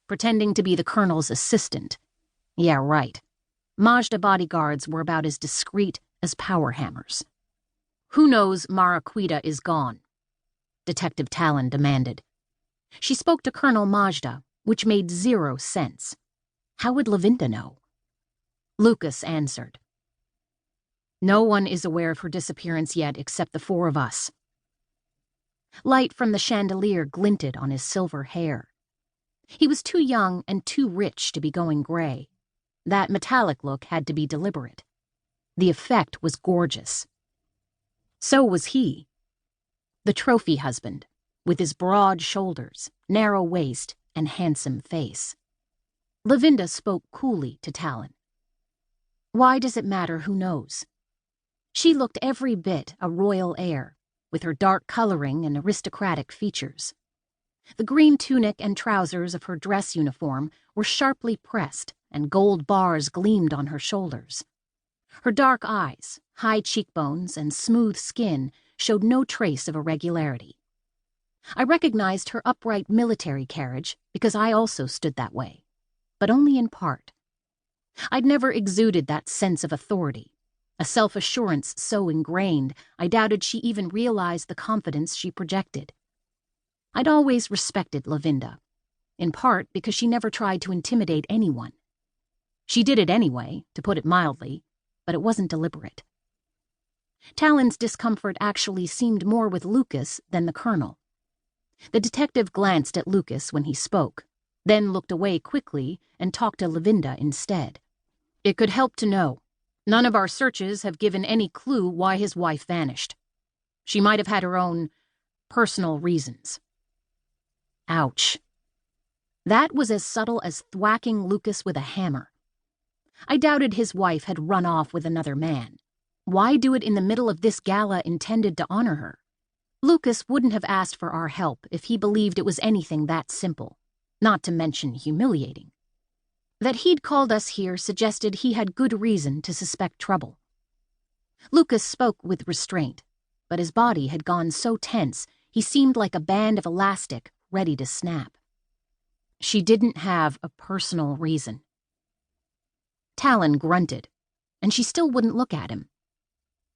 pretending to be the colonel's assistant. Yeah, right. Majda bodyguards were about as discreet as power hammers. Who knows Maraquita is gone? Detective Talon demanded. She spoke to Colonel Majda, which made 0 sense. How would Lavinda know? Lucas answered. No one is aware of her disappearance yet except the 4 of us. Light from the chandelier glinted on his silver hair. He was too young and too rich to be going gray. That metallic look had to be deliberate. The effect was gorgeous. So was he. The trophy husband, with his broad shoulders, narrow waist, and handsome face. Lavinda spoke coolly to Talon. Why does it matter who knows? She looked every bit a royal heir, with her dark coloring and aristocratic features. The green tunic and trousers of her dress uniform were sharply pressed, and gold bars gleamed on her shoulders. Her dark eyes, high cheekbones, and smooth skin showed no trace of irregularity. I recognized her upright military carriage because I also stood that way, but only in part. I'd never exuded that sense of authority, a self-assurance so ingrained I doubted she even realized the confidence she projected. I'd always respected Lavinda, in part because she never tried to intimidate anyone. She did it anyway, to put it mildly, but it wasn't deliberate. Talon's discomfort actually seemed more with Lucas than the colonel. The detective glanced at Lucas when he spoke, then looked away quickly and talked to Lavinda instead. It could help to know. None of our searches have given any clue why his wife vanished. She might have had her own personal reasons. Ouch. That was as subtle as thwacking Lucas with a hammer. I doubted his wife had run off with another man. Why do it in the middle of this gala intended to honor her? Lucas wouldn't have asked for our help if he believed it was anything that simple, not to mention humiliating. That he'd called us here suggested he had good reason to suspect trouble. Lucas spoke with restraint, but his body had gone so tense he seemed like a band of elastic ready to snap. She didn't have a personal reason. Talon grunted, and she still wouldn't look at him.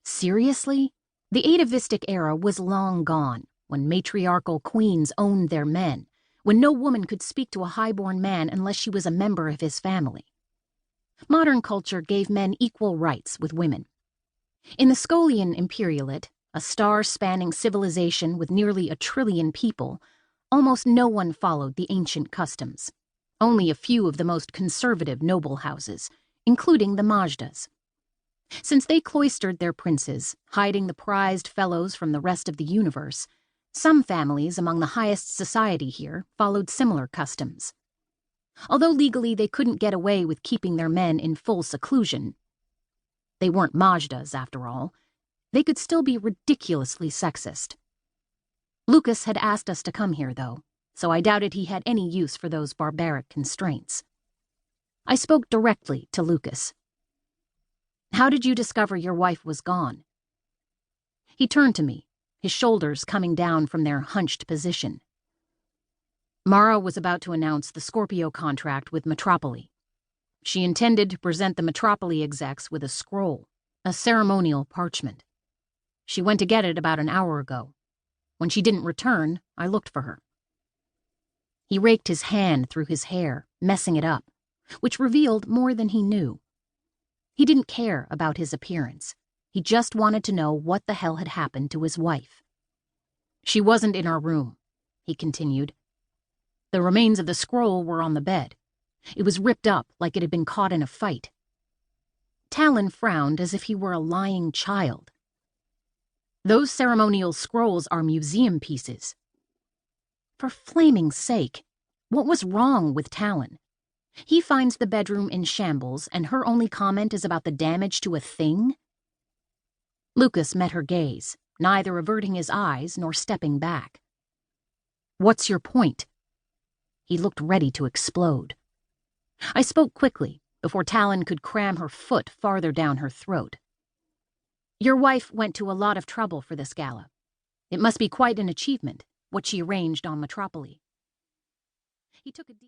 Seriously? The atavistic era was long gone, when matriarchal queens owned their men, when no woman could speak to a highborn man unless she was a member of his family. Modern culture gave men equal rights with women. In the Scolian Imperialate, a star-spanning civilization with nearly 1 trillion people, almost no one followed the ancient customs. Only a few of the most conservative noble houses, including the Majdas. Since they cloistered their princes, hiding the prized fellows from the rest of the universe, some families among the highest society here followed similar customs. Although legally they couldn't get away with keeping their men in full seclusion, they weren't Majdas after all, they could still be ridiculously sexist. Lucas had asked us to come here, though, so I doubted he had any use for those barbaric constraints. I spoke directly to Lucas. How did you discover your wife was gone? He turned to me, his shoulders coming down from their hunched position. Mara was about to announce the Scorpio contract with Metropoly. She intended to present the Metropoly execs with a scroll, a ceremonial parchment. She went to get it about an hour ago. When she didn't return, I looked for her. He raked his hand through his hair, messing it up, which revealed more than he knew. He didn't care about his appearance. He just wanted to know what the hell had happened to his wife. She wasn't in our room, he continued. The remains of the scroll were on the bed. It was ripped up like it had been caught in a fight. Talon frowned as if he were a lying child. Those ceremonial scrolls are museum pieces. For flaming sake, what was wrong with Talon? He finds the bedroom in shambles, and her only comment is about the damage to a thing? Lucas met her gaze, neither averting his eyes nor stepping back. What's your point? He looked ready to explode. I spoke quickly, before Talon could cram her foot farther down her throat. Your wife went to a lot of trouble for this gala. It must be quite an achievement, what she arranged on Metropoly. He took a deep